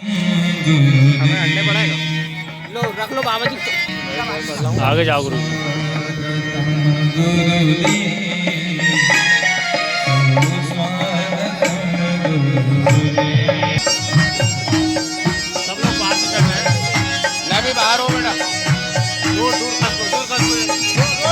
हमें अंडे पड़ेगा। लो रख लो बाबा जी। आगे जाओ गुरु। सब लोग बाहर से चल रहे हैं। मैं भी बाहर हूँ बेटा। दूर दूर खस को, दूर खस को।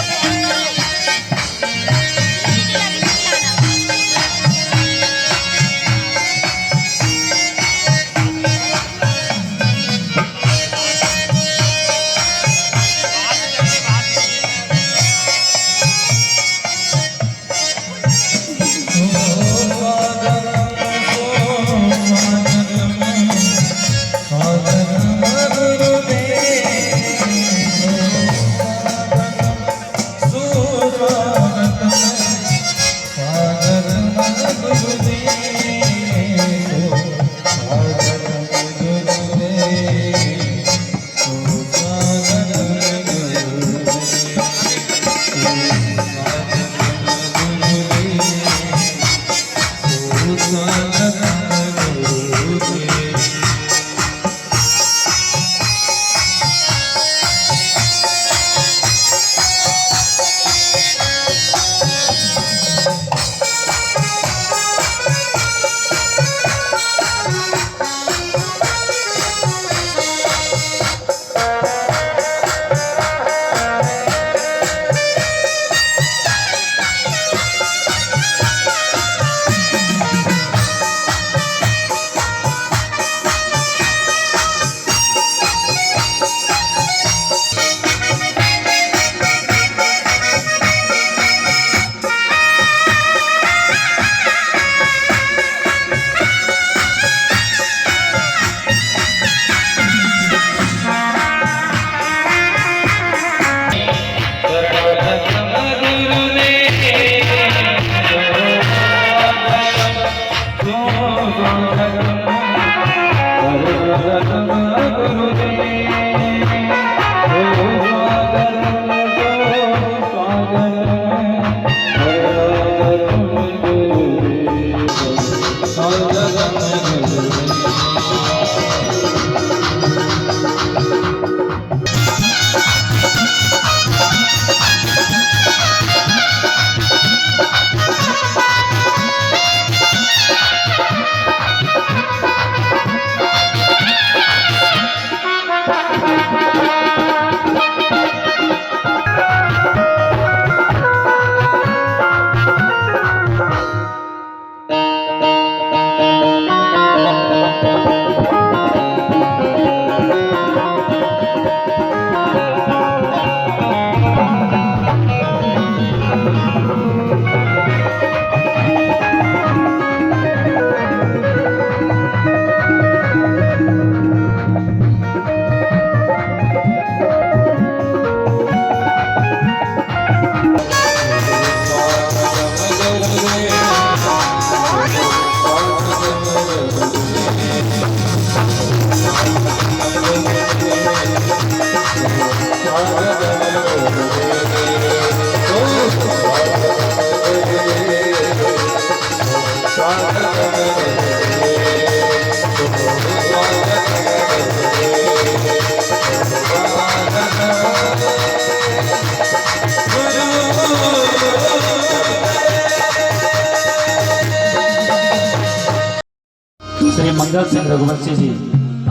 श्री मंगल सिंह रघुवंशी जी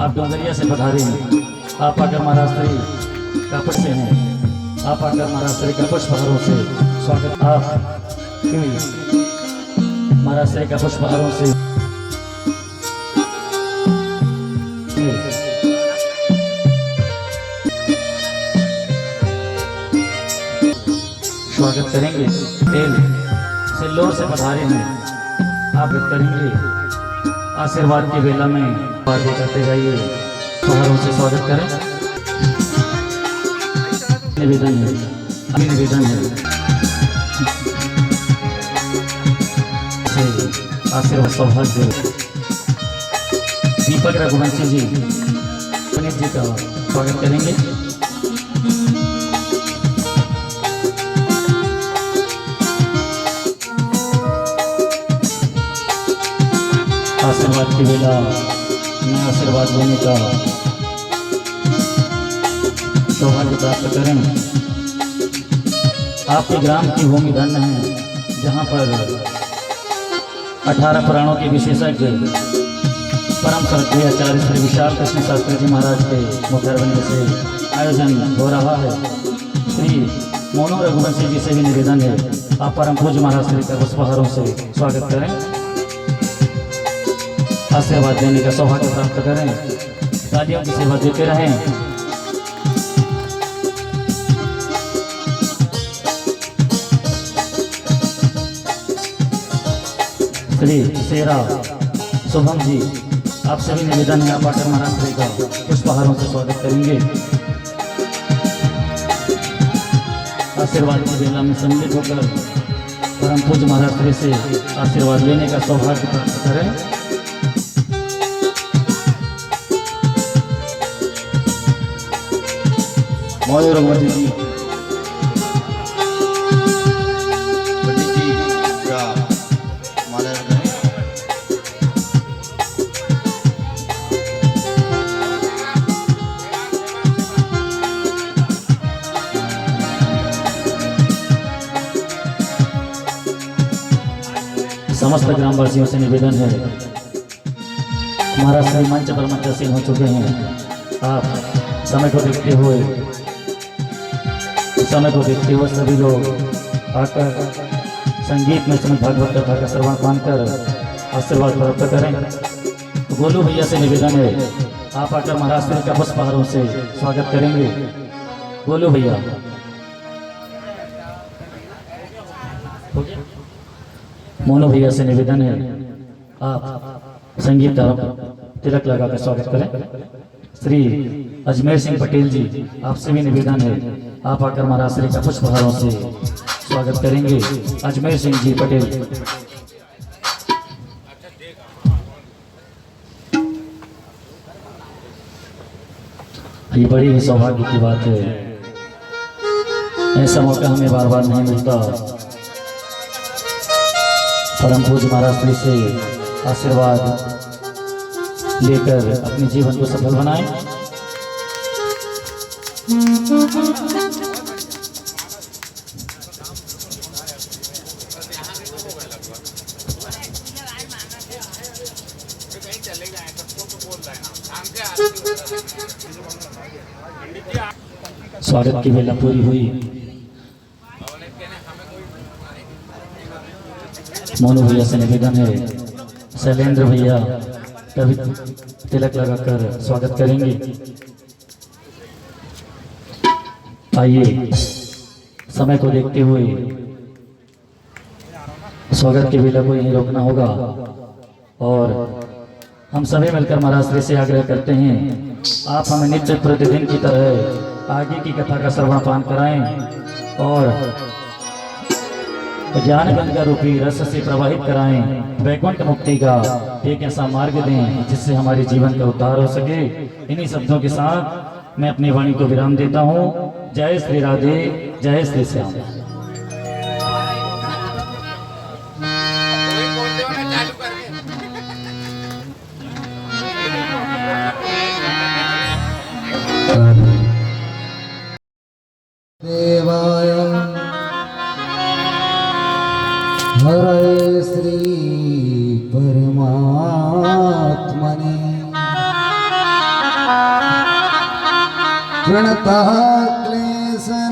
आप डोंगरिया से पधारे हैं। आप आकर महाराज श्री कपट से हैं। आप आकर महाराज श्री कपट पहाड़ों से स्वागत। आप महाराज श्री कपट पहाड़ों से स्वागत करेंगे। तेल सिल्लोर से पधारे हैं। आप करेंगे आशीर्वाद की बेला में बातें करते जाइए। पहाड़ों से स्वागत करें। निवेदन है, निवेदन है आशीर्वाद सौभाग्य दीपक रघुवंशी जी पुनीत जी का स्वागत करेंगे। आशीर्वाद की बेला मैं आशीर्वाद लेने का सौभाग्य प्राप्त करें। आपके ग्राम की भूमि धन्य है, जहाँ पर 18 पुराणों के विशेषज्ञ परम श्रद्धेय आचार्य श्री विशाल कृष्ण शास्त्री जी महाराज के मुखरबंदी से आयोजन हो रहा है। श्री मोनू रघुवंशी जी से भी निवेदन है, आप परम पूज्य महाराज श्री का पुष्पहारों से स्वागत करें, आशीर्वाद देने का सौभाग्य प्राप्त करें, तालियों की सेवा देते रहें। श्री शेरा शुभम जी, आप सभी निवेदन है, आप आकर महाराज श्री का पुष्पहारों से स्वागत करेंगे। आशीर्वाद की बेला में सम्मिलित होकर परम पूज्य महाराज श्री से आशीर्वाद लेने का सौभाग्य प्राप्त करें। मोनू रघुवंशी जी, पंडित जी का माला लगाएं। समस्त ग्रामवासियों से निवेदन है, हमारा श्री मंच पर मंचासीन हो चुके हैं। आप समय को देखते हुए सभी लोग आकर संगीत में श्रीमद् भागवत कथा का श्रवण मानकर आशीर्वाद प्राप्त करें। गोलू भैया से निवेदन है, आप आकर महाराज श्री का पुष्पहारों से स्वागत करेंगे। गोलू भैया, मोनू भैया से निवेदन है, आप संगीत का तिलक लगाकर स्वागत करें। श्री अजमेर सिंह पटेल जी, आपसे भी निवेदन है, आप आकर महाराज श्री का पुष्पहारों से स्वागत करेंगे। अजमेर सिंह जी पटेल, ये बड़ी ही सौभाग्य की बात है, ऐसा मौका हमें बार बार नहीं मिलता। परम पूज्य महाराज श्री से आशीर्वाद लेकर अपने जीवन को सफल बनाएं। स्वागत की बेला पूरी हुई। मोनू भैया से निवेदन है, शैलेंद्र भैया कभी तिलक लगाकर स्वागत करेंगे। आइए, समय को देखते हुए स्वागत की बेला को यहीं रोकना होगा और हम सभी मिलकर महाराज श्री से आग्रह करते हैं, आप हमें नित्य प्रतिदिन की तरह आगे की कथा का श्रवण पान कराएं और ज्ञान गंगा रूपी रस से प्रवाहित कराएं। वैकुंठ मुक्ति का एक ऐसा मार्ग दें जिससे हमारे जीवन का उद्धार हो सके। इन्हीं शब्दों के साथ मैं अपनी वाणी को विराम देता हूँ। जय श्री राधे, जय श्री श्याम। देवाय हरे श्री परमात्मने प्रणतः क्लेशनाशाय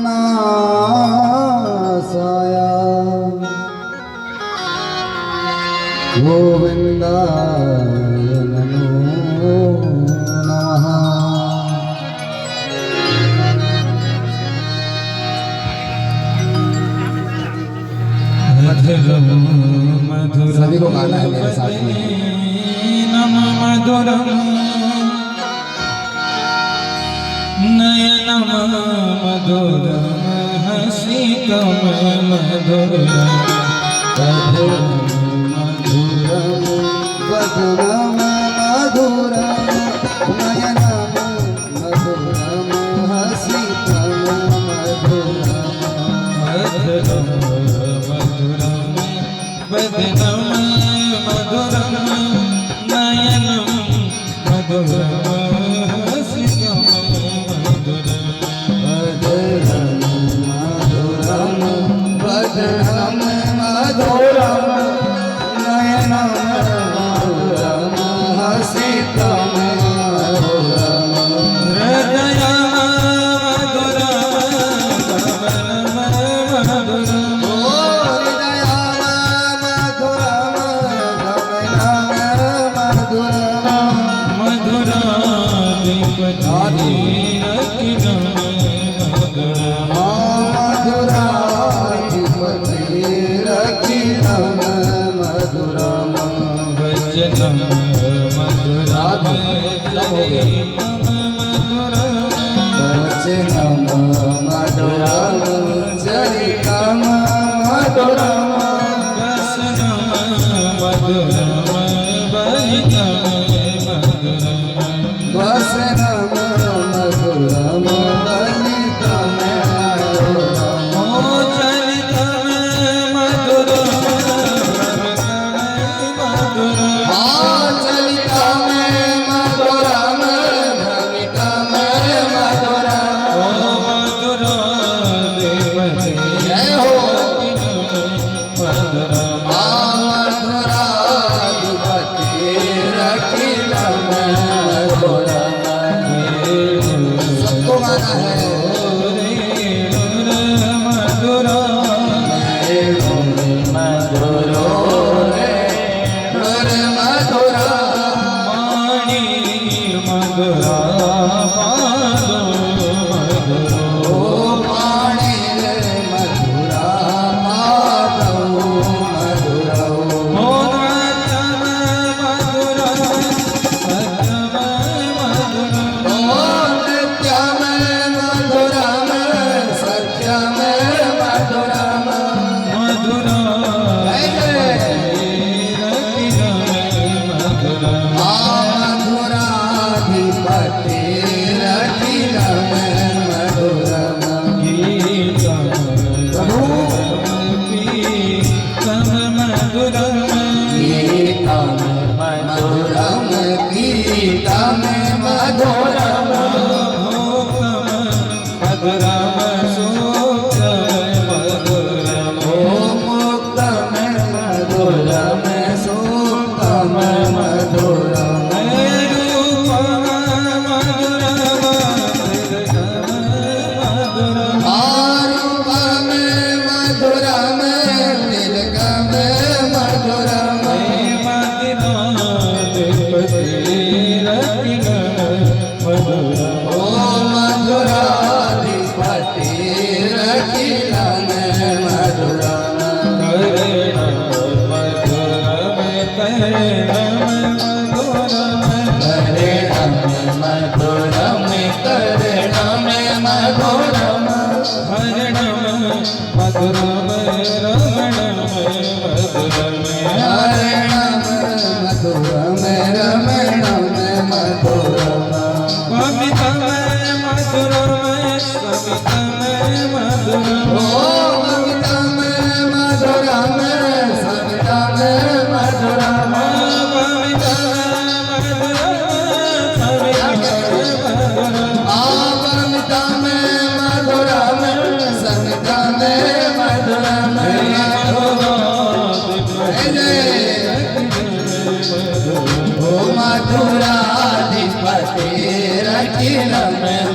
गोविन्दाय नमो नमः। सभी को गाना है मेरे साथ में। नम मधुरम नयनम मधुरम हसितम मधुरम मधुरम वदनम मधुरम नयनम मधुरम हसितम मधुरम मधुरम मधुरम वदनम मधुरम नयनम हसितम मधुरम वदनम मधुरम नयनम मधुरम हसितम मधुरम हृदय मधुरम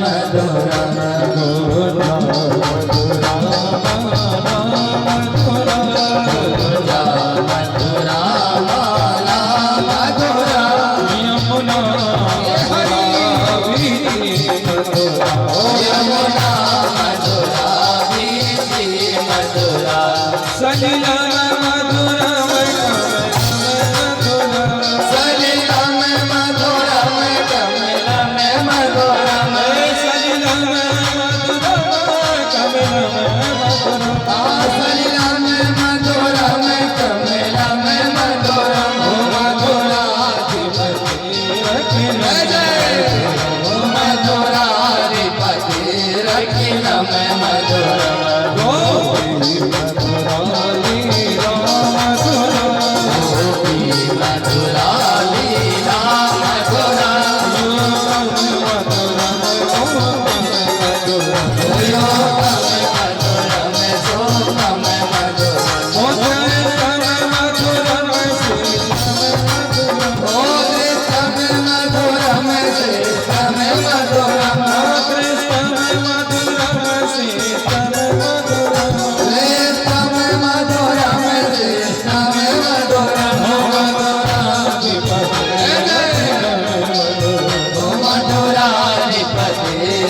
मधुरा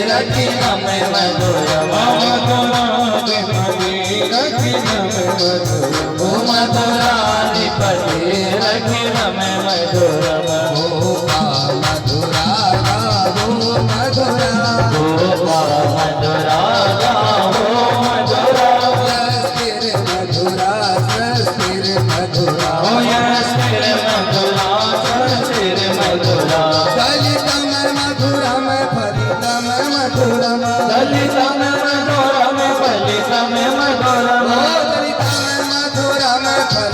रखिलम मधुरम ओ मधुराधिपति रखिलम मधुरम मधुरा गावो मधुरा मधुरा गावो मधुरा स्थिर मधुरा स्थिर मधुरा स्थिर मधुरा स्थिर मधुरा दलितम मधुरम फलितम मधुरम दलितम मधुरम फलितम मधुरम दलितम मधुरम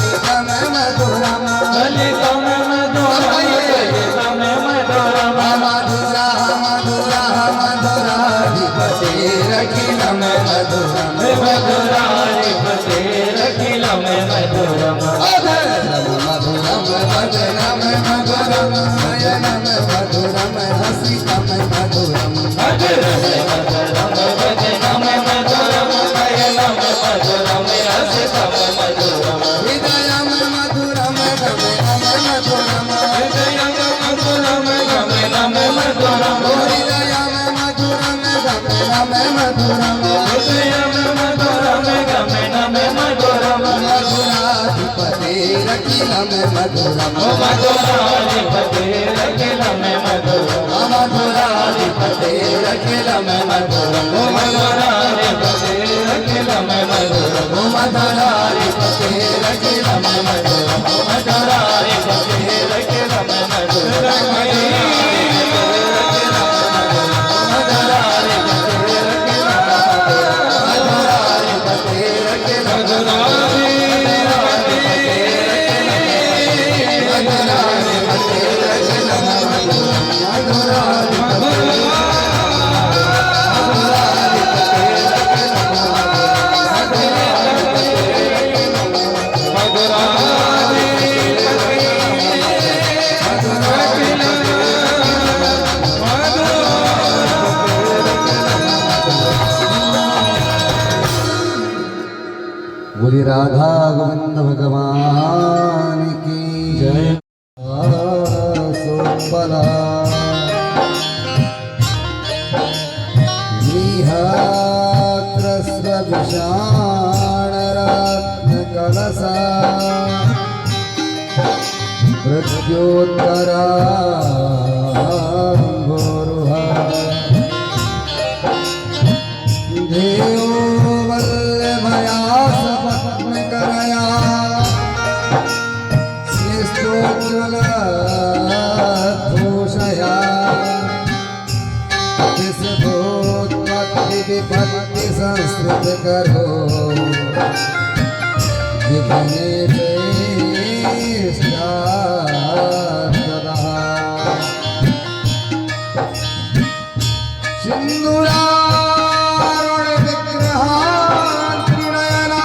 फलितम मधुरम दलितम मधुरम फलितम मधुरम मधुरा मधुरा मधुराधिपति रखिलम मधुरम मधुराधिपति रखिलम मधुरम मधुरम भजनम मधुरम नयनम मधुरम हसितम मधुरम मधुरम मधुरम भजनम मधुरम नयनम मधुरम हसितम मधुरम हृदयम मधुरम गमनम मधुरम हृदयम मधुरम गमनम मधुरम हृदयम मधुरम गमनम मधुरम हृदयम मधुरम गमनम मधुरम मधुराधिपति रखिलम मधुरम मधुराधिपति रखिलम मधुरम मधुराधिपति रखिलम मधुरम मधुराधिपति रखिलम मधुरम मधुराधिपति रखिलम मधुरम मधुराधिपति रखिलम मधुरम मधुराधिपति रखिलम मधुराधिपति रखिलम बोली राधा गोविंद भगवान की जय सोपला विषाण रत्न कलसा प्रत्योत्तरा देव वल्लभया सपत्न करया स्निष्टोज्ज्वल घोषया विभूत्पत्ति विपत्ति संस्कृत करो विघ्ने सिंदूरारुण विग्रहान् त्रिनयना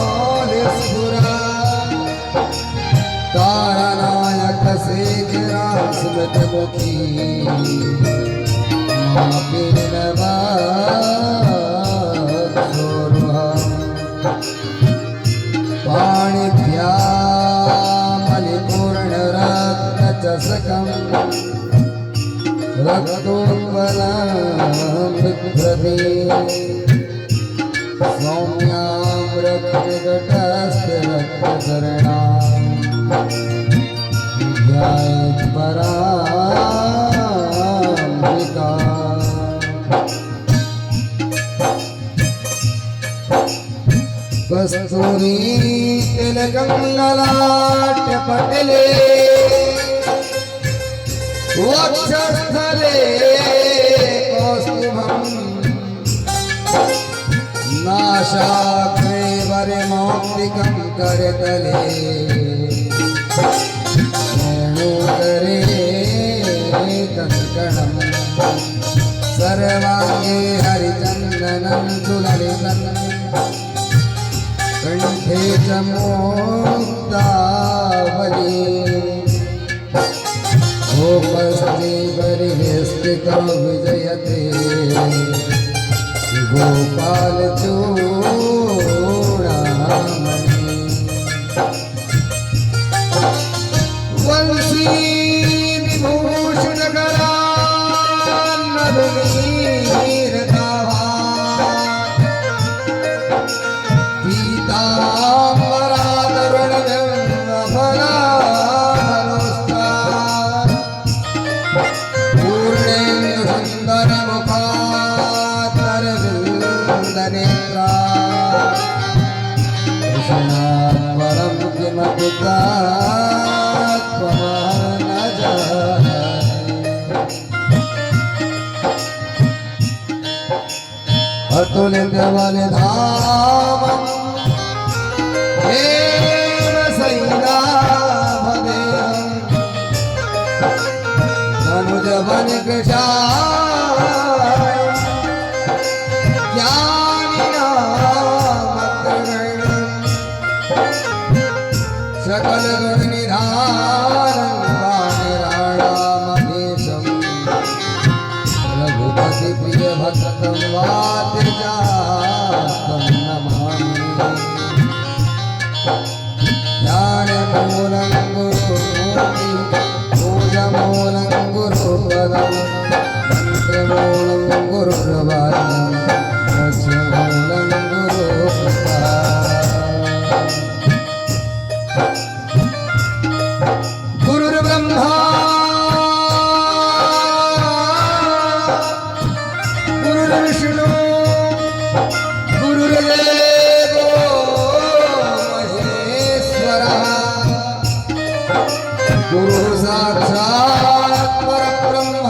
माणिक्यमौलिस्फुरा तारनायक शेखरा स्मृतमुखी पाणिभ्यामलिपूर्णरत्नचषकं रक्तोत्पलं बिभ्रति सौम्यां रत्नघटस्थरक्तचरणां ध्यायेत् पराम्बिका कस्तूरी तिलकं ललाट्य पटले वक्षस्थले कौस्तुभं नासाग्रे वरमौक्तिकं करतले वेणुकरे कङ्कणं सर्वाङ्गे हरिचन्दनं सुललितं कंठे च मुक्तावली गोपस्ते परिवेष्टितो विजयते गोपालचूडामणि वंशी अतुलित बल धाम हेम सैना भवे धनुज बन कृशाय ज्ञानी नाम करण सकल गुण निधान राणामधीशम रघुपति प्रिय भक्तम वातिजातम नमामि ज्ञानमूलं गुरुमूर्ति पूजमूलं गुरुपदं मन्त्रमूलं गुरुर्वाक्यं मोक्षमूलं गुरुप्रसादम् गुरुर्ब्रह्मा गुरुर्विष्णु गुरुर्देवो महेश्वरः गुरुः साक्षात् परब्रह्म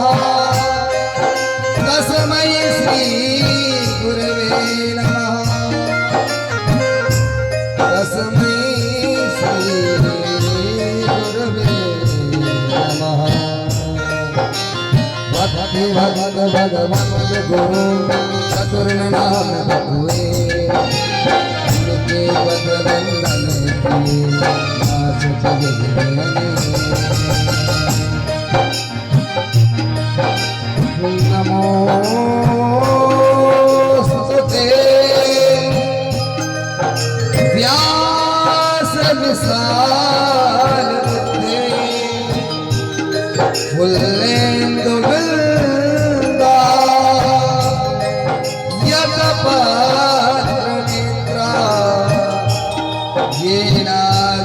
तस्मै श्री गुरवे नमः तस्मै श्री गुरवे नमः भक्ति भगत भगवंत गुरु चतुर्नाम बधुए उनके पद वंदन किए नाथ नमोस्तुते व्यास विशाल बुद्धे फुल्लेन्दु वृंदा यज्ञपत्र नेत्रा येन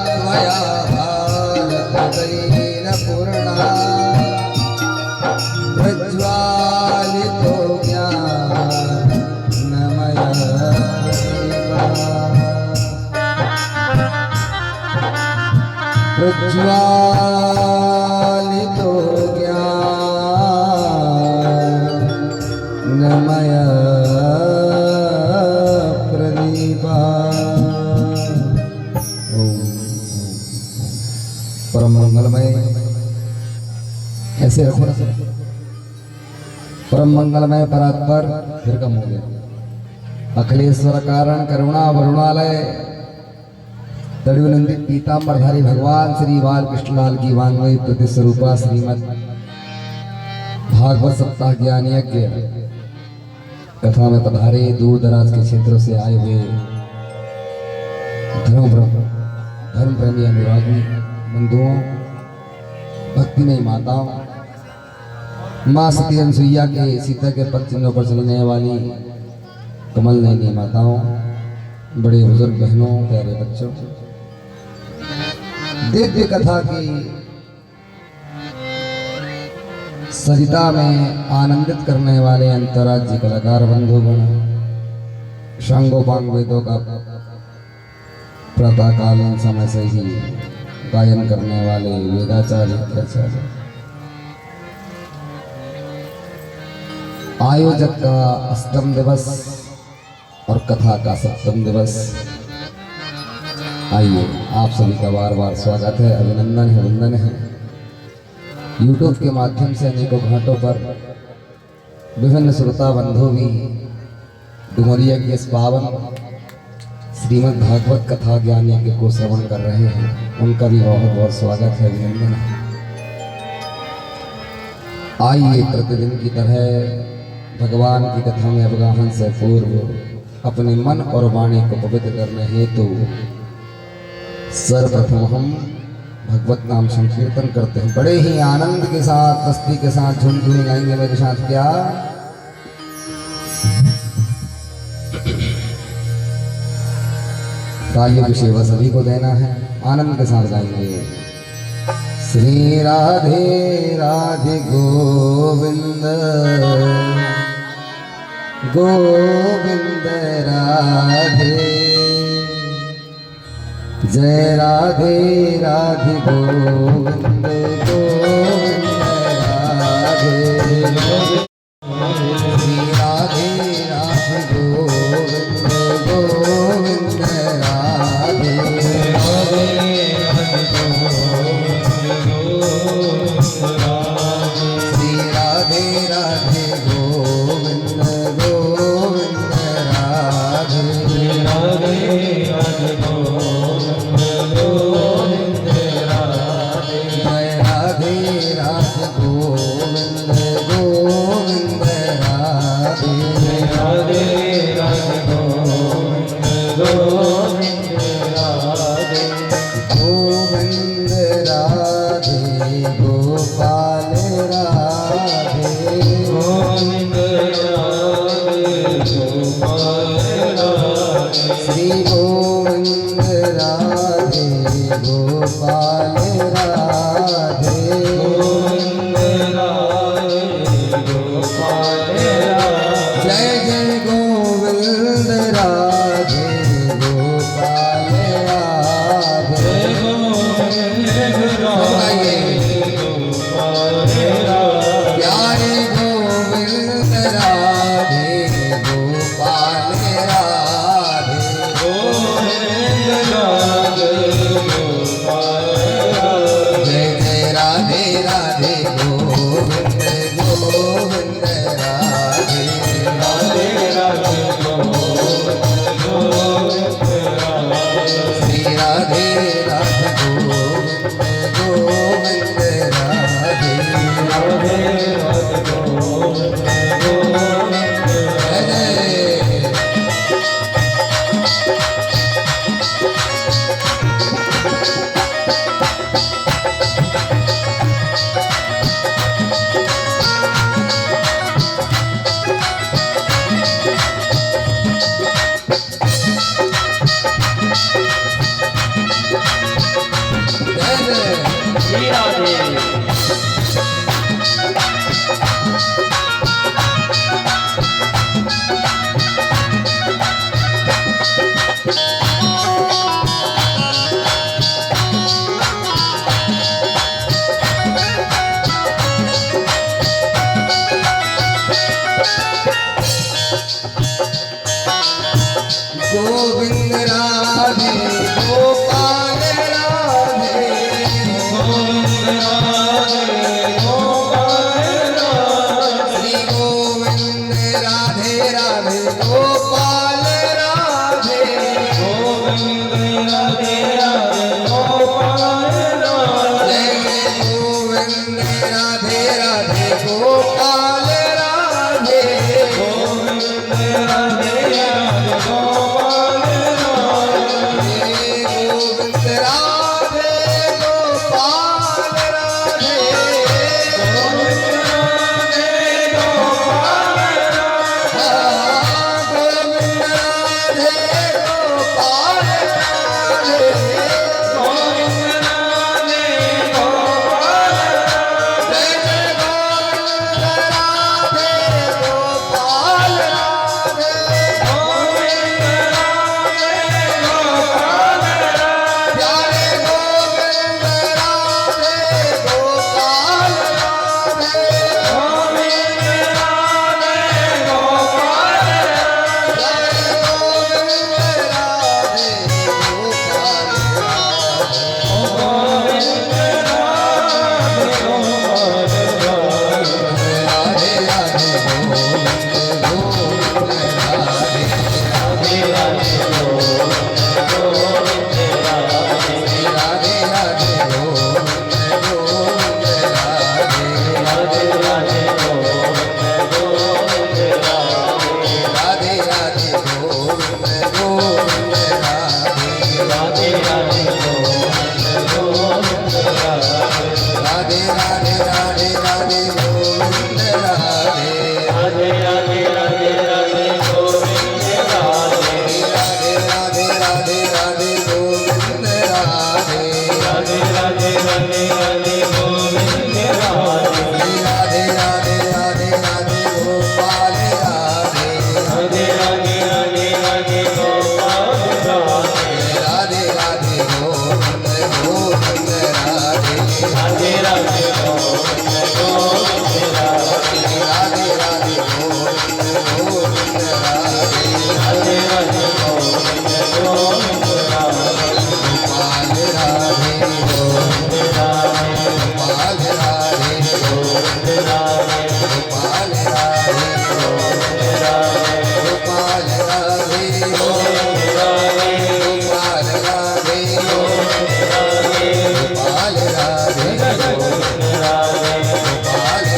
त्वया भारतदैन पूर्णा प्रज्वालितो ज्ञानमयः प्रज्वालितो ज्ञानमयः प्रदीपः। परम मंगलमय ऐसे रखो ना सर। परम मंगलमय परात्पर फिर कम हो गया। अखिलेश्वर कारण करुणा वरुणालय तड़िवनंदित पीताम्बरधारी भगवान श्री बालकृष्णलाल की वांगमयी प्रतिस्वरूपा श्रीमद भागवत सप्ताह ज्ञान यज्ञ कथा में पधारे दूर दराज के क्षेत्रों से आए हुए धर्म प्रेमी अनुरागी बंधुओं भक्तिमयी माताओं माँ सती अनसुईया के सीता के पद चिन्हों पर चलने वाली कमल नयनी माताओं बड़े बुजुर्ग बहनों प्यारे बच्चों दिव्य कथा की सरिता में आनंदित करने वाले अंतर्राज्य कलाकार बंधुगण शांगोपांग वेदों का प्रातःकालीन समय से ही गायन करने वाले वेदाचार्य आयोजक का अष्टम दिवस और कथा का सप्तम दिवस। आइए आप सभी का बार बार स्वागत है, अभिनंदन है, वंदन है। YouTube के माध्यम से अनेकों घाटों पर विभिन्न श्रोता बंधु भी डुमरिया की इस पावन श्रीमद् भागवत कथा ज्ञान यज्ञ को श्रवण कर रहे हैं, उनका भी बहुत बहुत स्वागत है, अभिनंदन है। आइए प्रतिदिन की तरह भगवान की कथा में अवगाहन से पूर्व अपने मन और वाणी को पवित्र करने हेतु सर्वप्रथम हम भगवत नाम संकीर्तन करते हैं। बड़े ही आनंद के साथ मस्ती के साथ झूम झूम गाएंगे मेरे साथ। क्या तालियों की सेवा सभी को देना है, आनंद के साथ गाएंगे। श्री राधे राधे गोविंद गोविंद राधे, जय राधे राधे गोविंद गोविंद राधे, श्री राधे राधे गोविंद प्यारे गोविंद राधे गोपाल राधे जय जय राधे राधे गोविंद गोविंद राधे श्री राधे राधे गोविंद गोविंद राधे जय जय जय जय गोविंद राधे गोपाल राधे श्री गोविंद राधे राधे गोपाल राधे जय गोविंद राधे राधे गोपाल राधे गोविंद राधे गोपाल राधे गोविंद राधे गोपाल राधे जय जय गोविंद राधे गोपाल राधे प्यारे गोविंद राधे गोपाल राधे प्यारे गोविंद राधे गोपाल राधे राधे गोविंद गोविंद राधे राधे राधे गोविंद गोविंद राधे राधे राधे गोविंद गोविंद राधे राधे राधे गोविंद गोविंद राधे राधे राधे गोविंद गोविंद राधे राधे राधे गोविंद गोविंद राधे राधे राधे राधे गोविंद राधे राधे राधे राधे राधे गोविंद राधे राधे राधे राधे राधे गोविंद राधे राधे राधे राधे राधे गोविंद राधे राधे राधे राधे राधे गोपाल राधे राधे राधे राधे राधे गोपाल राधे राधे राधे गोविंद गोविंद राधे राधे राधे गोविंद गोविंद राधे राधे राधे गोविंद गोविंद राधे राधे राधे गोविंद गोविंद राधे गोपाल राधे गोविंद राधे गोपाल राधे गोविंद राधे गोपाल राधे गोविंद राधे गोपाल राधे गोविंद राधे गोपाल राधे गोविंद राधे गोपाल राधे गोविंद राधे गोपाल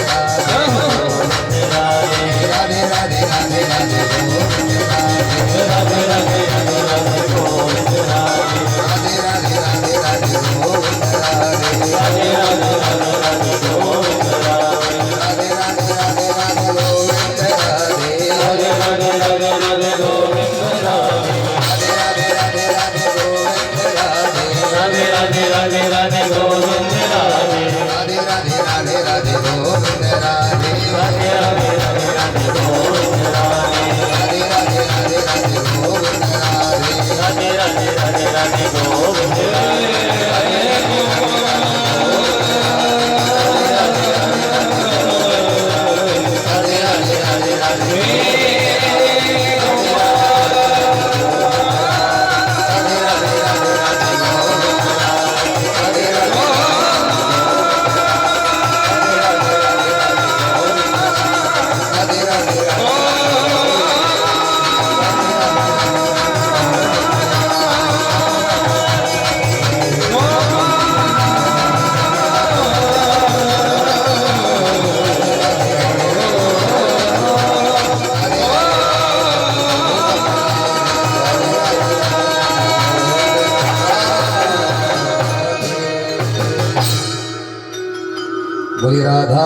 बोली राधा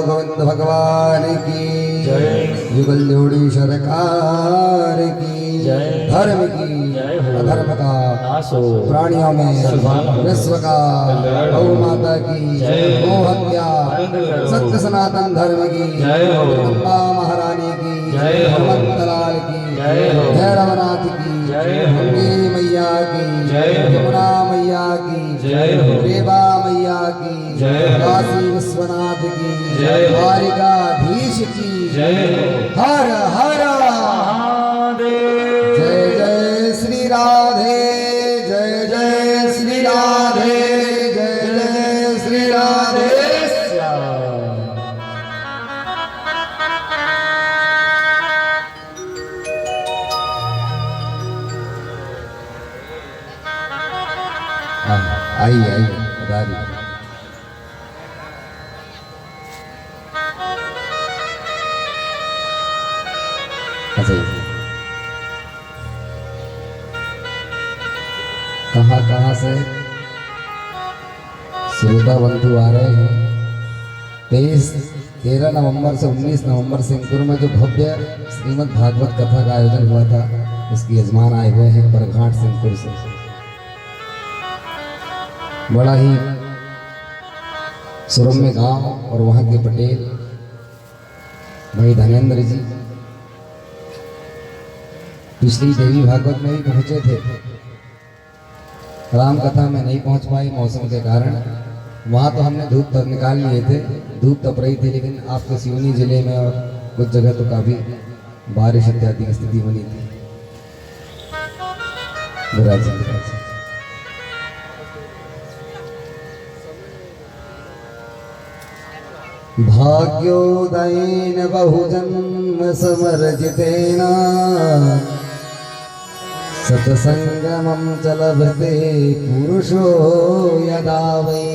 गोविंद भगवान की जय। युगल जोड़ी सरकार की जय। धर्म की जय हो। अधर्म का नाश हो। प्राणियों में सद्भाव हो। विश्व का कल्याण गौ हो। माता की जय हो। गो हत्या बंद करो। सत्य सनातन धर्म की जय हो। जगदम्बा महारानी की जय हो। हनुमंतलाल की जय हो। भैरवनाथ की जय हो। गंगे मैया की जय हो। यमुना मैया की जय हो। रेवा मैया की जय हो। काशी विश्वनाथ की जय हो। द्वारिकाधीश की जय हो। हर हर महादेव। जय जय श्री राधे जय जय श्री राधे जय जय श्री राधे आइए आइए बताइए अच्छा कहाँ कहाँ से श्रोता बंधु आ रहे हैं। 13 नवंबर से 19 नवंबर सिंहपुर में जो भव्य श्रीमद् भागवत कथा का आयोजन हुआ था उसके यजमान आए हुए हैं बरघाट सिंहपुर से। बड़ा ही सुरम्य गांव और वहाँ के पटेल भाई धनेन्द्र जी पिछली देवी भागवत में भी पहुँचे थे। राम कथा में नहीं पहुँच पाई मौसम के कारण। वहाँ तो हमने धूप तक निकाल लिए थे, धूप तप रही थी, लेकिन आपके सिवनी जिले में और कुछ जगह तो काफ़ी बारिश इत्यादि की स्थिति बनी थी। भाग्योदयेन बहुजन्म समर्जितेन सत्संगमं च लभते पुरुषो यदा वै।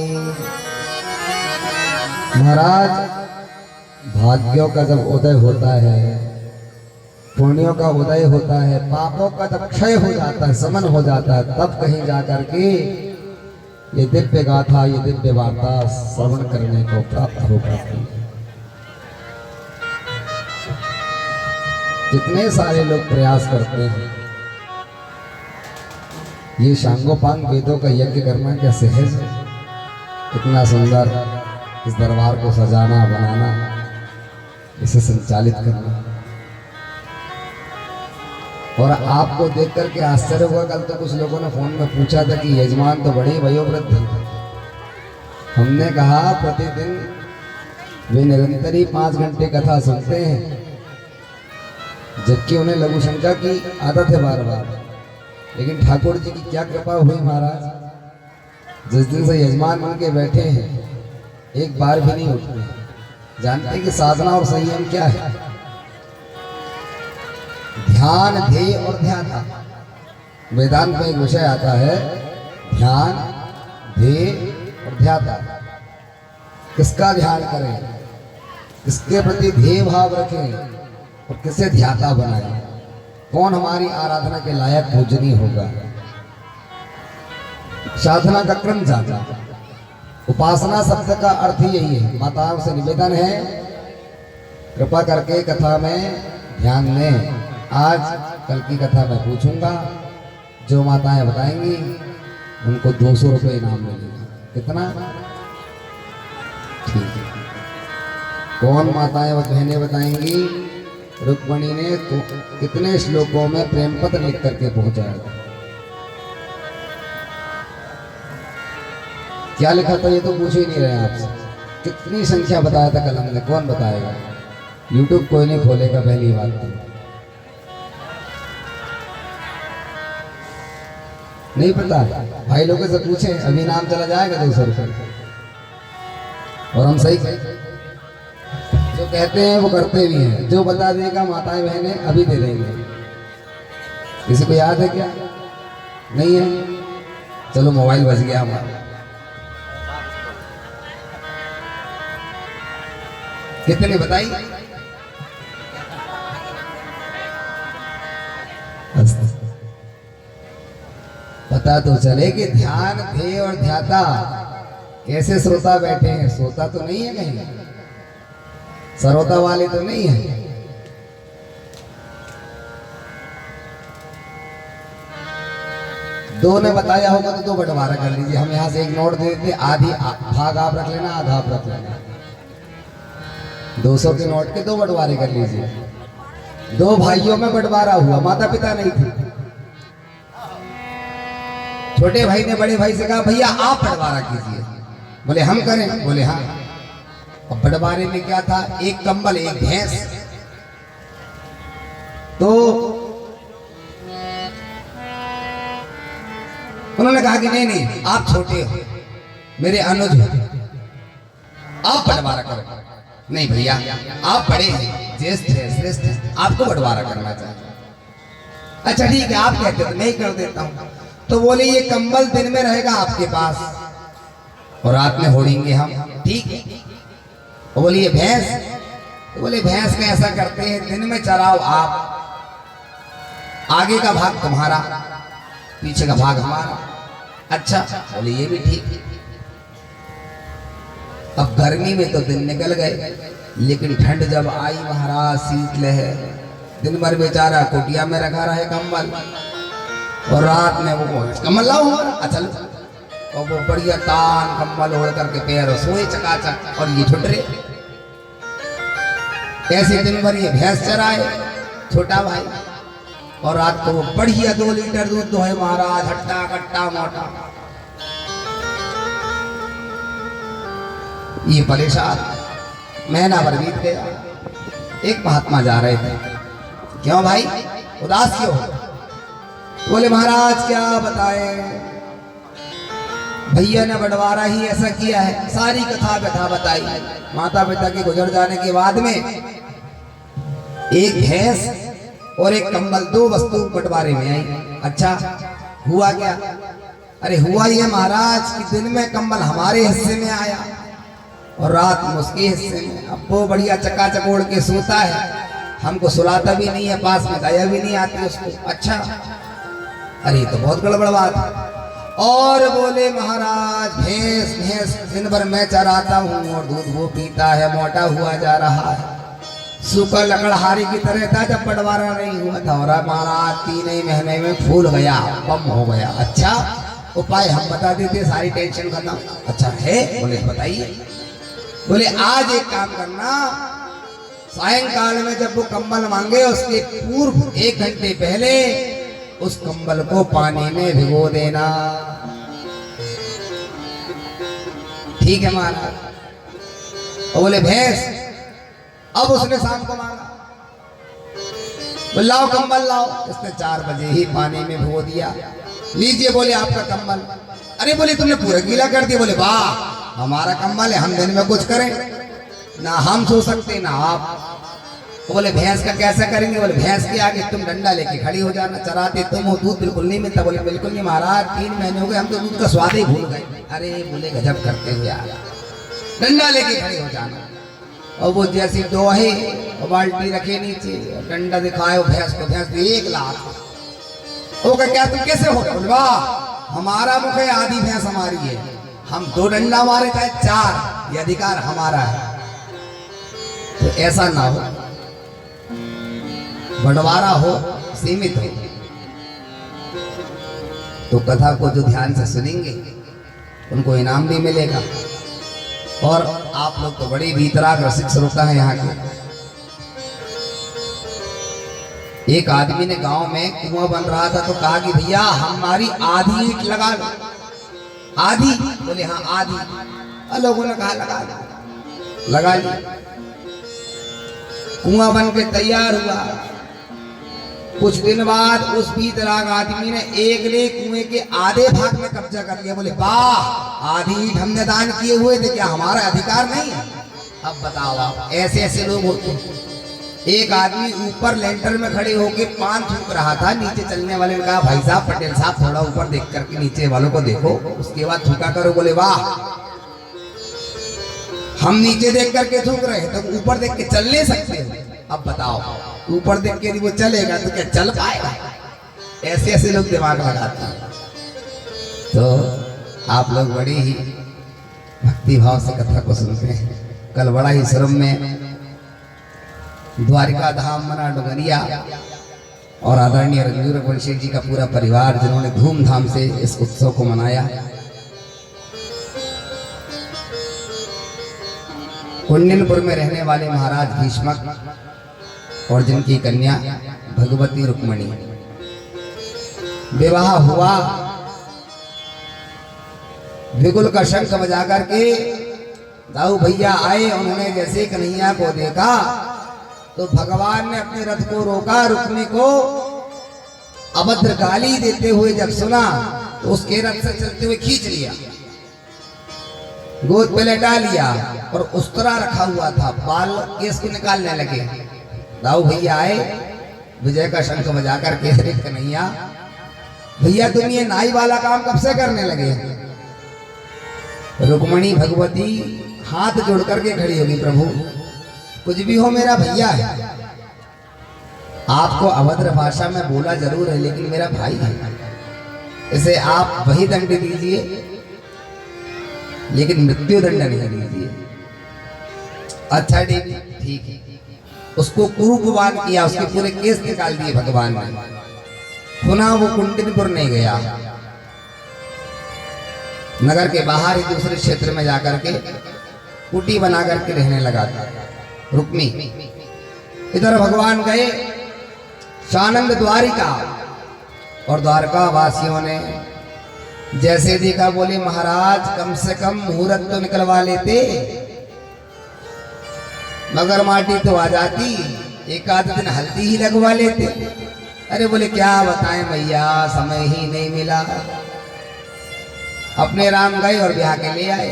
महाराज भाग्यों का जब उदय होता है, पुण्यों का उदय होता है, पापों का जब क्षय हो जाता है, समन हो जाता है, तब कहीं जाकर के ये दिव्य गाथा ये दिव्य वार्ता श्रवण करने को प्राप्त हो पाती है। जितने सारे लोग प्रयास करते हैं, ये शांगोपांग वेदों का यज्ञ करना क्या सहज है? इतना सुंदर इस दरबार को सजाना बनाना, इसे संचालित करना। और आपको देख करके आश्चर्य हुआ। कल तो कुछ लोगों ने फोन में पूछा था कि यजमान तो बड़े वयोवृद्ध हैं। हमने कहा प्रतिदिन वे निरंतर ही 5 घंटे कथा सुनते हैं, जबकि उन्हें लघु शंका की आदत है बार बार। लेकिन ठाकुर जी की क्या कृपा हुई महाराज, जिस दिन से यजमान बन के बैठे हैं एक बार भी नहीं उठते। जानते हैं कि साधना और संयम क्या है? ध्यान, ध्येय और ध्याता। वेदांत में एक विषय आता है ध्यान, ध्येय और ध्याता। किसका ध्यान करें, किसके प्रति ध्येय भाव रखें और किसे ध्याता बनाएं, कौन हमारी आराधना के लायक पूजनीय होगा। साधना का क्रम जाना। उपासना शब्द का अर्थ ही यही है। माताओं से निवेदन है कृपा करके कथा में ध्यान दें। आज कल की कथा मैं पूछूंगा, जो माताएं बताएंगी उनको 200 रुपये इनाम मिलेगा। कितना? ठीक है। कौन माताएं व बहनें बताएंगी रुक्मणी ने कितने श्लोकों में प्रेम पत्र लिख करके पहुंचाया? क्या लिखा था ये तो पूछ ही नहीं रहे आपसे। कितनी संख्या बताया था कल हमने, कौन बताएगा? YouTube कोई नहीं खोलेगा, पहली बात तो नहीं पता। भाई लोगों से पूछे, अभी नाम चला जाएगा 200 रुपये। और हम सही जो कहते हैं वो करते भी हैं। जो बता देगा माताएं बहनें अभी दे देंगे। किसी को याद है क्या? नहीं है? चलो मोबाइल बच गया हमारा। कितने बताई? पता तो चले कि ध्यान, ध्येय और ध्याता कैसे श्रोता बैठे हैं, श्रोता तो नहीं है कहीं, सरोता वाले तो नहीं है। दो ने बताया होगा तो दो बंटवारा कर लीजिए। हम यहाँ से एक नोट दे देते, आधी भाग आप रख लेना, आधा आप रख लेना। 200 के नोट के दो बंटवारे कर लीजिए। दो भाइयों में बंटवारा हुआ, माता पिता नहीं थे। छोटे भाई ने बड़े भाई से कहा भैया आप बंटवारा कीजिए। बोले हम करें, बोले हाँ। अब बंटवारे में क्या था, एक कंबल एक भैंस। तो उन्होंने कहा कि नहीं नहीं आप छोटे हो, मेरे अनुज हो, आप बंटवारा करो। नहीं भैया आप बड़े हैं, ज्येष्ठ है, श्रेष्ठ है, आपको बंटवारा करना चाहिए। अच्छा ठीक है आप कहते तो नहीं कर देता हूं। तो बोले ये कंबल दिन में रहेगा आपके पास और रात में होड़ेंगे हम, ठीक है। तो बोले ये भैंस, तो बोले भैंस में ऐसा करते हैं दिन में चराओ आप, आगे का भाग तुम्हारा, पीछे का भाग हमारा। अच्छा बोले ये भी ठीक। अब गर्मी में तो दिन निकल गए, लेकिन ठंड जब आई महाराज, शीतलहर, दिन भर बेचारा कोटिया में रखा रहे कंबल, और रात में वो कंबल लाओ हमारा, अच्छा और वो बढ़िया तान कंबल ओढ़ करके पैर सोए चकाचक, और ये छुट रहे। ऐसे दिन भर ये भैंस चराए छोटा भाई, और रात को बढ़िया 2 लीटर दूध दोहे महाराज, हट्टा कट्टा मोटा। ये परेशान, महीना भर बीत गया। एक महात्मा जा रहे थे, क्यों भाई उदास क्यों हो? बोले महाराज क्या बताए, भैया ने बंटवारा ही ऐसा किया है। सारी कथा व्यथा बताई। माता पिता के गुजर जाने के बाद में एक भैंस और एक कंबल, 2 वस्तु बंटवारे में आई। अच्छा हुआ क्या? अरे हुआ ये महाराज कि दिन में कंबल हमारे हिस्से में आया और रात में उसके हिस्से में। अब वो बढ़िया चकाचक ओढ़ के सोता है, हमको सुलाता भी नहीं है, पास में दया भी नहीं आती उसको। अच्छा अरे तो बहुत गड़बड़ बात है। और बोले महाराज भैंस भैंस दिन भर मैं चराता हूँ और दूध वो पीता है, मोटा हुआ जा रहा है, सूखा लकड़हारी की तरह था जब बंटवारा नहीं हुआ था। और महाराज 3 ही महीने में फूल गया, बम हो गया। अच्छा उपाय हम बता देते, सारी टेंशन खत्म। अच्छा है? बोले बताइए। बोले आज एक काम करना, सायंकाल में जब वो कंबल मांगे उसके पूर्व 1 घंटे पहले उस कंबल को पानी में भिगो देना। ठीक है महाराज। बोले भैंस, अब उसने शाम को मांगा, बोले लाओ कंबल लाओ। उसने 4 बजे ही पानी में भिगो दिया। लीजिए बोले आपका कंबल। अरे बोले तुमने पूरा गीला कर दिया। बोले वाह हमारा कंबल है, हम दिन में कुछ करें ना, हम सो सकते ना आप। बोले भैंस का कैसे करेंगे? बोले भैंस के आगे तुम डंडा लेके खड़ी हो जाना, चराते तुम हो, दूध बिल्कुल नहीं मिलता। बोले बिल्कुल नहीं महाराज, 3 महीने हो गए, हम तो दूध का स्वाद ही भूल गए। अरे बोले गजब करते हो यार, डंडा लेके खड़ी हो जाना। और वो जैसी दोहे और बाल्टी रखे नीचे, डंडा दिखाए भैंस को, भैंस को 1 लाख। वो क्या तुम कैसे हो? बोले वाह हमारा मुख है, आधी भैंस हमारी है, हम 2 डंडा मारे चाहे 4, ये अधिकार हमारा है। तो ऐसा ना हो, बंटवारा हो, सीमित हो। तो कथा को जो ध्यान से सुनेंगे उनको इनाम भी मिलेगा। और आप लोग तो बड़े भीतराग रसिक श्रोता है यहाँ के। एक आदमी ने गांव में कुआं बन रहा था तो कहा कि भैया हमारी आधी ईंट लगा लो। आधी? बोले हाँ आधी। लोगों ने कहा लगा लो, लगा ली। कुआं बन के तैयार हुआ। कुछ दिन बाद उस भीतराग आदमी ने एक ने कुएं के आधे भाग में कब्जा कर लिया। बोले वाह आधी ईंट हमने दान किए हुए थे, क्या हमारा अधिकार नहीं है? अब बताओ आप, ऐसे ऐसे लोग होते हैं। एक आदमी ऊपर लेंटर में खड़े होके पान थूक रहा था। नीचे चलने वाले ने कहा भाई साहब, पटेल साहब थोड़ा ऊपर देख करके नीचे वालों को देखो, उसके बाद थूका करो। बोले वाह हम नीचे देख करके थूक रहे हैं, तो ऊपर देख के चल नहीं सकते हो? अब बताओ ऊपर देख के वो चलेगा तो क्या चल पाएगा? ऐसे ऐसे लोग दिमाग लगाते हैं। तो आप लोग बड़े ही भक्ति भाव से कथा को सुनते हैं। कल बड़ा ही श्रम में द्वारिका धाम मना डुंगरिया और आदरणीय रंजू रघुवंशी जी का पूरा परिवार जिन्होंने धूमधाम से इस उत्सव को मनाया। कुंडनपुर में रहने वाले महाराज भीष्मक और जिनकी कन्या भगवती रुक्मणी विवाह हुआ। बिगुल का शंख बजा करके दाऊ भैया आए। उन्होंने जैसे कन्हैया को देखा तो भगवान ने अपने रथ को रोका। रुक्मी को अभद्र गाली देते हुए जब सुना तो उसके रथ से चलते हुए खींच लिया, गोद पे लेटा लिया और उस्तरा रखा हुआ था, बाल केस को निकालने लगे। दाऊ भैया आए, विजय का शंख बजा करके, अरे कन्हैया भैया तुम ये नाई वाला काम कब से करने लगे? रुक्मणी भगवती हाथ जोड़ करके खड़ी होगी, प्रभु कुछ भी हो मेरा भैया है। आपको अभद्र भाषा में बोला जरूर है लेकिन मेरा भाई है, इसे आप वही दंड दीजिए लेकिन मृत्यु दंड नहीं दीजिए। अच्छा ठीक है। उसको कुरूपवान किया, उसके पूरे केस निकाल दिए भगवान ने। पुनः वो कुंडनपुर नहीं गया, नगर के बाहर ही दूसरे क्षेत्र में जाकर के कुटी बना करके रहने लगा रुक्मी। इधर भगवान गए सानंद द्वारिका और द्वारका वासियों ने जैसे देखा बोले महाराज कम से कम मुहूर्त तो निकलवा लेते, मगर माटी तो आ जाती, एक आध दिन हल्दी ही लगवा लेते। अरे बोले क्या बताएं भैया, समय ही नहीं मिला। अपने राम गए और ब्याह के ले आए।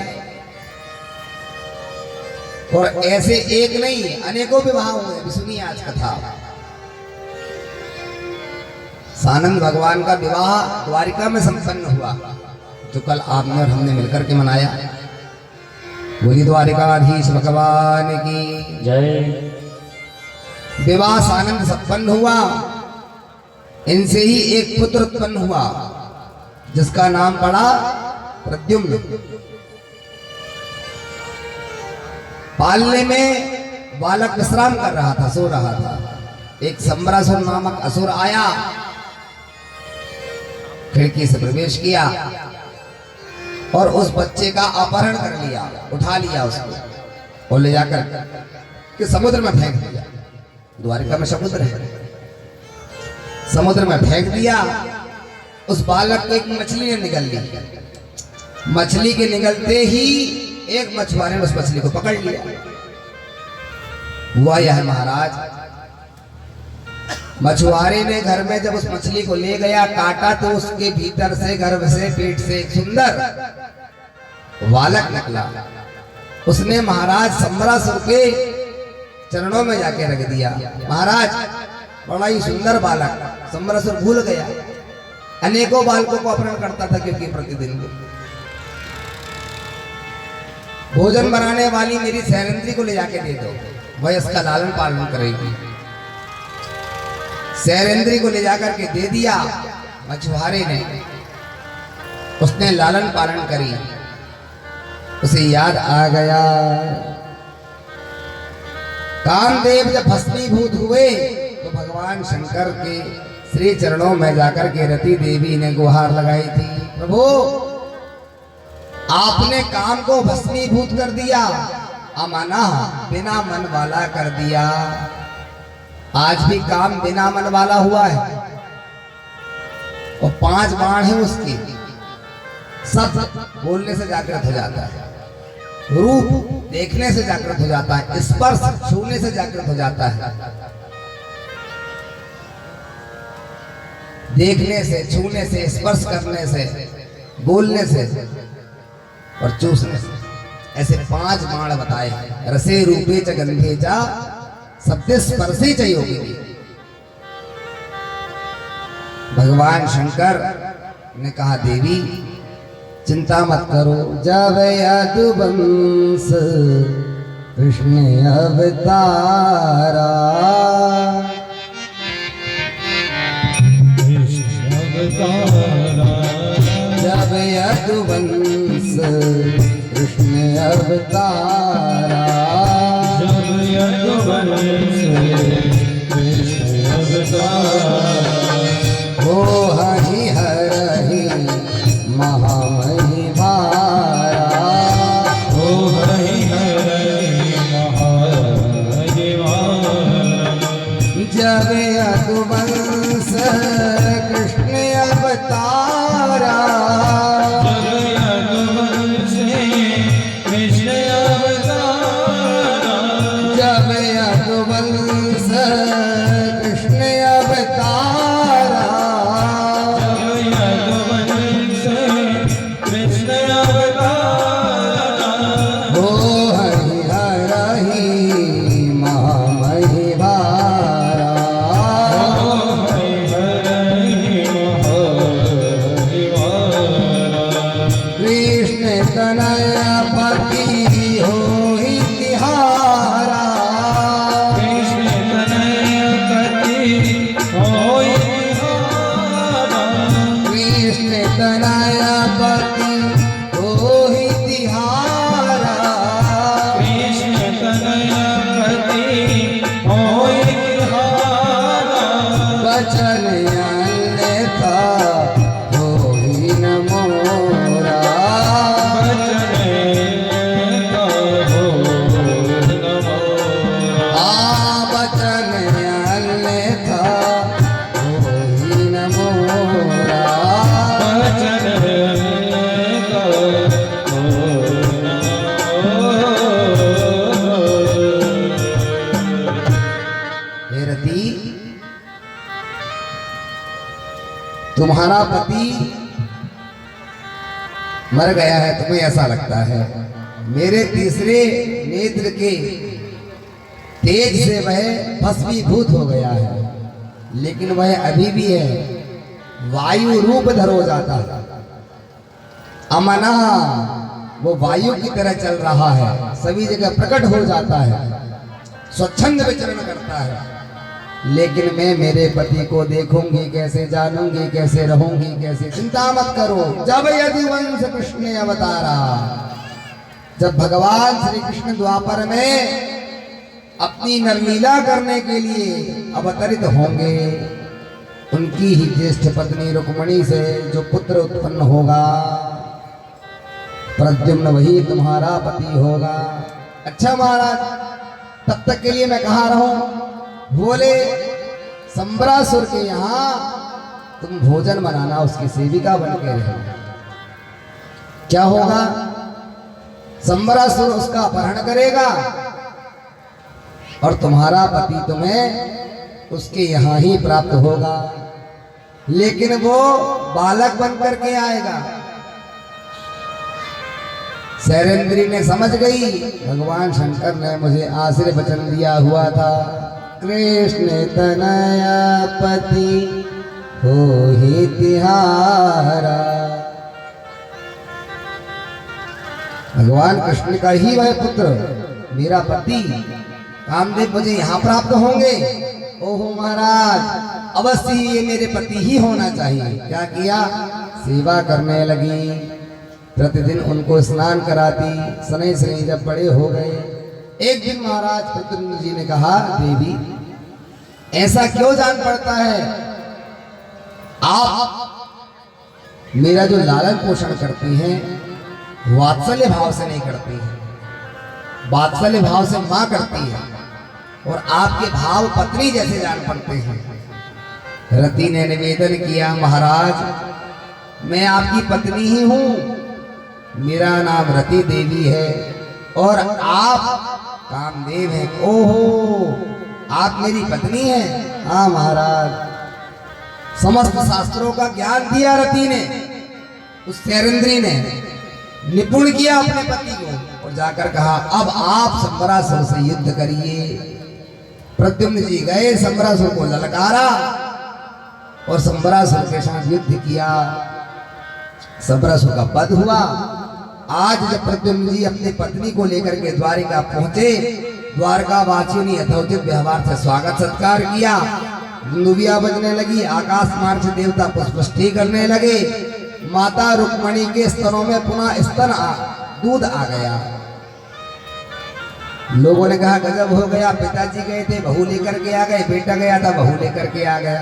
और ऐसे एक नहीं अनेकों विवाह हुए। अभी सुनिए आज कथा। सानंद भगवान का विवाह द्वारिका में संपन्न हुआ, जो कल आपने और हमने मिलकर के मनाया। बोली द्वारिकाधीश भगवान की जय। विवाह सानंद संपन्न हुआ। इनसे ही एक पुत्र उत्पन्न हुआ जिसका नाम पड़ा प्रद्युम्न। पालने में बालक विश्राम कर रहा था, सो रहा था। एक संबरासुर नामक असुर आया, खिड़की से प्रवेश किया और उस बच्चे का अपहरण कर लिया, उठा लिया उसको और ले जाकर के समुद्र में फेंक दिया। द्वारिका में समुद्र है, समुद्र में फेंक दिया। उस बालक को एक मछली ने निगल ली। मछली के निगलते ही एक मछुआरे ने उस मछली को पकड़ लिया। हुआ यह महाराज, मछुआरे ने घर में जब उस मछली को ले गया, काटा तो उसके भीतर से, गर्भ से, पेट से एक सुंदर बालक निकला। उसने महाराज संबरासुर के चरणों में जाके रख दिया। महाराज बड़ा ही सुंदर बालक। संबरासुर भूल गया, अनेकों बालकों को अपहरण करता था क्योंकि प्रतिदिन भोजन बनाने वाली मेरी सैरेंद्री को ले जाके दे दो, वह इसका लालन पालन करेगी। सैरेंद्री को ले जाकर के दे दिया मछुआरे ने। उसने लालन पालन करी। उसे याद आ गया कामदेव जब भस्मीभूत हुए तो भगवान शंकर के श्री चरणों में जाकर के रति देवी ने गुहार लगाई थी, प्रभु आपने काम को भस्मीभूत कर दिया, अमाना बिना मन वाला कर दिया। आज भी काम बिना मन वाला हुआ है और 5 बाण है उसकी। सब बोलने से जागृत हो जाता है, रूप देखने से जागृत हो जाता है, स्पर्श छूने से जागृत हो जाता है। देखने से, छूने से, स्पर्श करने से, बोलने से और चूसने से। ऐसे 5 बाण बताए। रसे रूपे च गंधे च सत्य स्पर्शे च योगी। भगवान शंकर ने कहा देवी चिंता मत करो, जब यदुवंश कृष्ण अवतारा, जब यदुवंश कृष्ण अवतारा जब यदुवंश कृष्ण अवतारा हो हरि हरि महामहि भारा ओ हरि हरि महादेवा जब यदुवंश कृष्ण अवतारा जब यदुवंश कृष्ण अवतारा जब यदुवंश कृष्ण अवतारा जब यदुवंश कृष्ण अवतारा हो हरि हरि महामहि भारा कृष्ण तनय पति हो ही तिहारा कृष्ण तनय पति हो ही तिहारा वचन अन्यथा हो ही न मोरा वचन अन्यथा हो ही न मोरा हे रति तुम्हारा पति मर गया है, तुम्हें ऐसा लगता है। मेरे तीसरे नेत्र के तेज से वह भस्मीभूत हो गया है, लेकिन वह अभी भी है, वायु रूप धर हो जाता है। अमना वो वायु की तरह चल रहा है, सभी जगह प्रकट हो जाता है, स्वच्छंद विचरण करता है। लेकिन मैं मेरे पति को देखूंगी कैसे, जानूंगी कैसे, रहूंगी कैसे, चिंता मत करो। जब यदुवंश कृष्ण अवतारा, जब भगवान श्री कृष्ण द्वापर में अपनी नरलीला करने के लिए अवतरित होंगे, उनकी ही ज्येष्ठ पत्नी रुक्मणी से जो पुत्र उत्पन्न होगा, प्रद्युम्न वही तुम्हारा पति होगा। अच्छा महाराज, तब तक के लिए मैं कहाँ रहूं? बोले संबरासुर के यहाँ तुम भोजन बनाना, उसकी सेविका बन के रहे। क्या होगा? संबरासुर उसका अपहरण करेगा और तुम्हारा पति तुम्हें उसके यहाँ ही प्राप्त होगा, लेकिन वो बालक बन करके आएगा। शैलेंद्री ने समझ गई, भगवान शंकर ने मुझे आश्रय वचन दिया हुआ था, कृष्ण तनया पति हो ही तिहारा। भगवान कृष्ण का ही वह पुत्र, मेरा पति कामदेव मुझे यहाँ प्राप्त होंगे। ओहो महाराज, अवश्य ही ये मेरे पति ही होना चाहिए। क्या किया? सेवा करने लगी, प्रतिदिन उनको स्नान कराती। शनै शनै जब बड़े हो गए, एक दिन महाराज प्रद्युम्न जी ने कहा, देवी ऐसा क्यों जान पड़ता है, आप मेरा जो लालन पोषण करती हैं वात्सल्य भाव से नहीं करती है, वात्सल्य भाव से मां करती है, और आपके भाव पत्नी जैसे जान पड़ते हैं। रति ने निवेदन किया, महाराज मैं आपकी पत्नी ही हूं, मेरा नाम रति देवी है और आप कामदेव हैं। ओहो, आप मेरी पत्नी हैं? हाँ महाराज। समस्त शास्त्रों का ज्ञान दिया रति ने, उस शैलेंद्री ने निपुण किया अपने पति को, और जाकर कहा अब आप संबरासुर से युद्ध करिए। प्रद्युम्न जी गए, संबरासुर को ललकारा और संबरासुर के साथ युद्ध किया। संबरासुर का वध हुआ। आज जब प्रद्युम्न जी अपनी पत्नी को लेकर के द्वारिका पहुंचे, द्वारका वासियों ने यथोचित व्यवहार से स्वागत सत्कार किया, दुंदुभिया बजने लगी, आकाश मार्ग से देवता पुष्पष्टि करने लगे। माता रुक्मणी के स्तनों में पुनः स्तन दूध आ गया। लोगों ने कहा गजब हो गया, पिताजी गए थे बहू लेकर के आ गए, बेटा गया था बहू लेकर के आ गया।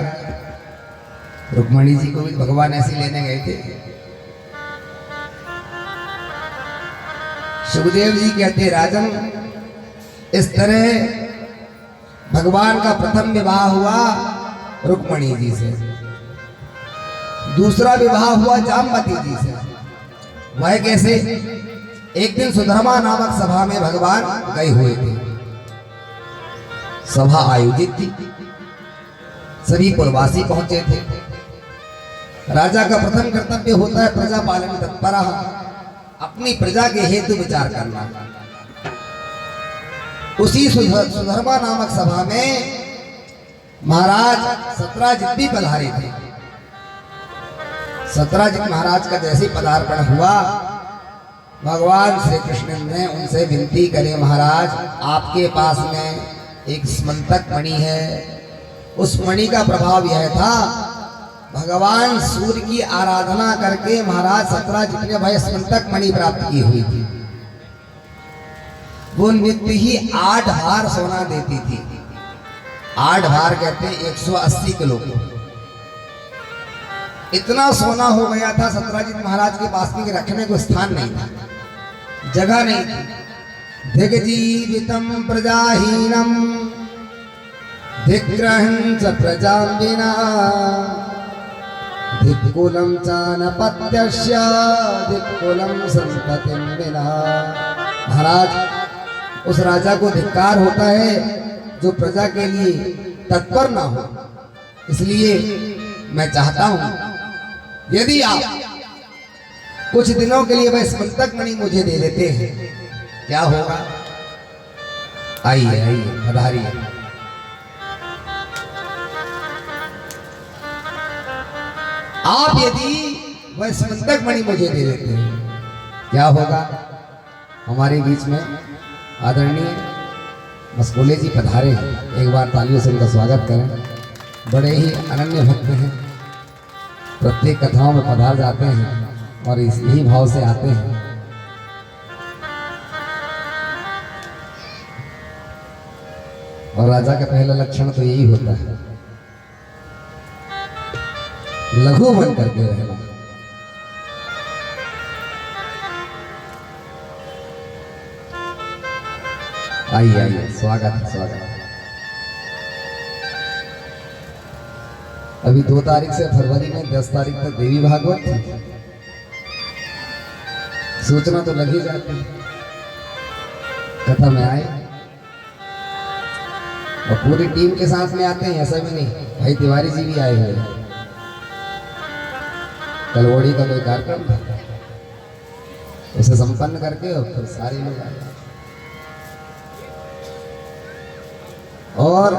रुक्मणी जी को भी भगवान ऐसे लेने गए थे। सुखदेव जी कहते राजन, इस तरह भगवान का प्रथम विवाह हुआ रुक्मणी जी से, दूसरा विवाह हुआ जामवती जी से। वह कैसे? एक दिन सुधर्मा नामक सभा में भगवान गए हुए थे। सभा आयोजित थी, सभी पुरवासी पहुंचे थे। राजा का प्रथम कर्तव्य होता है प्रजा पालन तत्पर, अपनी प्रजा के हेतु विचार करना। उसी सुधर्मा नामक सभा में महाराज सत्राजित भी पधारे थे। सत्राजित महाराज का जैसे पदार्पण हुआ, भगवान श्री कृष्ण ने उनसे विनती करे, महाराज आपके पास में एक स्मंतक मणि है। उस मणि का प्रभाव यह था, भगवान सूर्य की आराधना करके महाराज सत्राजित ने वह स्मंतक मणि प्राप्त की हुई थी। वो नित्य ही 8 भार सोना देती थी। 8 भार कहते हैं 180 किलो को। इतना सोना हो गया था सत्राजित महाराज के पास में कि रखने को स्थान नहीं था, जगह नहीं थी। धिक जीवितम प्रजाहीनम धिग्रहं च प्रजां विना धिक्कुलं च नपत्यस्य धिक्कुलं संततिं विना। महाराज उस राजा को धिक्कार होता है जो प्रजा के लिए तत्पर ना हो। इसलिए मैं चाहता हूं यदि आप कुछ दिनों के लिए वह स्मंतक मणि मुझे दे देते हैं, क्या होगा? आइए आइए पधारिए। आप यदि वह स्मंतक मणि मुझे दे देते हैं, क्या होगा? हमारे बीच में आदरणीय मस्कोले जी पधारे हैं, एक बार तालियों से उनका स्वागत करें। बड़े ही अनन्य भक्त हैं, प्रत्येक कथाओं में पधार जाते हैं और इसी भाव से आते हैं। और राजा का पहला लक्षण तो यही होता है, लघु बन करके रहना। आइए आइए, स्वागत है स्वागत है। अभी 2 तारीख से फरवरी में 10 तारीख तक देवी भागवत थी। सूचना तो लग ही जाती है, कथा में आए और पूरी टीम के साथ में आते हैं, ऐसा भी नहीं। भाई तिवारी जी भी आए हुए हैं। कलवड़ी का कोई कार्यक्रम था, उसे संपन्न करके और फिर सारे लोग आए। और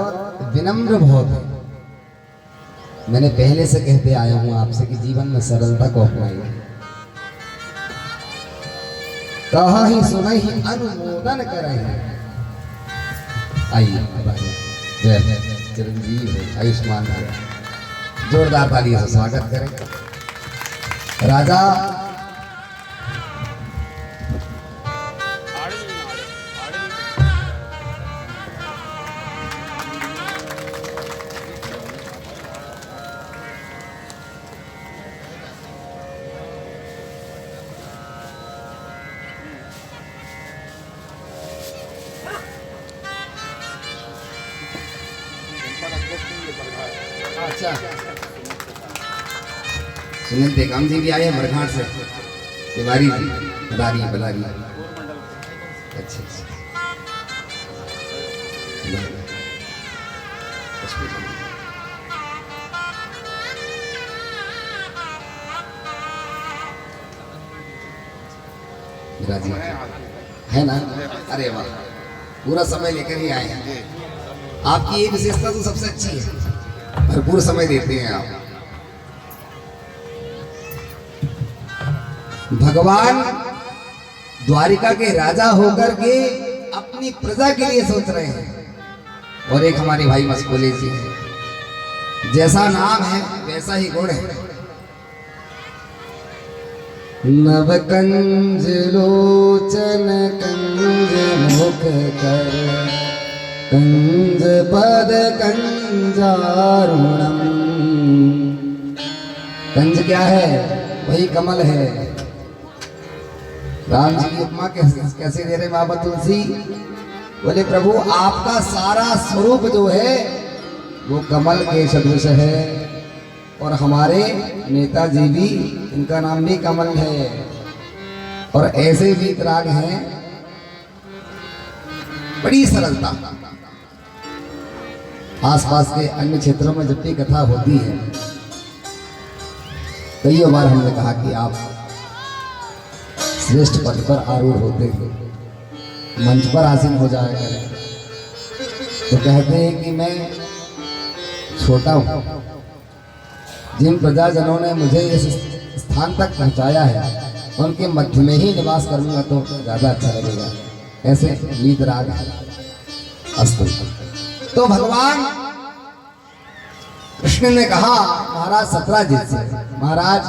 विनम्र बहुत है। मैंने पहले से कहते आया हूं आपसे कि जीवन में सरलता को अपनाइए। कहा ही सुना ही अनुमोदन करें। आइए जय चिरंजीव हो, आयुष्मान हो। जोरदार तालियों से स्वागत करें। राजा अच्छा सुनील टेकाम जी भी आए हैं मरघाट से। तिवारी जी बधाई बधाई। अच्छा राजी है ना? अरे वाह, पूरा समय लेकर ही आए हैं। आपकी ये विशेषता तो सबसे अच्छी है, भरपूर समय देते हैं आप। भगवान द्वारिका के राजा होकर के अपनी प्रजा के लिए सोच रहे हैं। और एक हमारे भाई मस्कोले जी हैं, जैसा नाम है वैसा ही गुण है। नव कंज लोचन कंज मोह मुख कर कंज पद कंजारुणम। कंज क्या है? वही कमल है। राम जी की उपमा कैसे दे रहे बाबा तुलसी? बोले प्रभु आपका सारा स्वरूप जो है वो कमल के सदृश है, और हमारे नेताजी भी, इनका नाम भी कमल है, और ऐसे वीतराग हैं, बड़ी सरलता। आसपास के अन्य क्षेत्रों में जब भी कथा होती है, कई बार हमने कहा कि आप श्रेष्ठ पद पर आरूढ़ होते हैं, मंच पर आसीन हो जाया करें, तो कहते हैं कि मैं छोटा हूं, जिन प्रजाजनों ने मुझे इस स्थान तक पहुंचाया है उनके मध्य में ही निवास करूंगा तो ज्यादा अच्छा लगेगा। ऐसे वीतराग अस्तु। तो भगवान कृष्ण ने कहा महाराज सत्राजित से, महाराज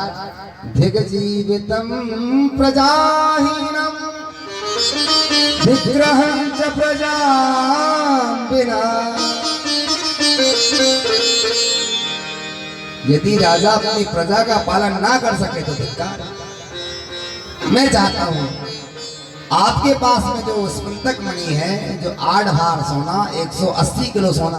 धिग जीवितम प्रजाहीनम विग्रहं च प्रजा बिना। यदि राजा अपनी प्रजा का पालन ना कर सके तो धिक्कार। मैं चाहता हूं आपके पास में जो स्मृतक मणि है, जो 8 भार सोना, 180 किलो सोना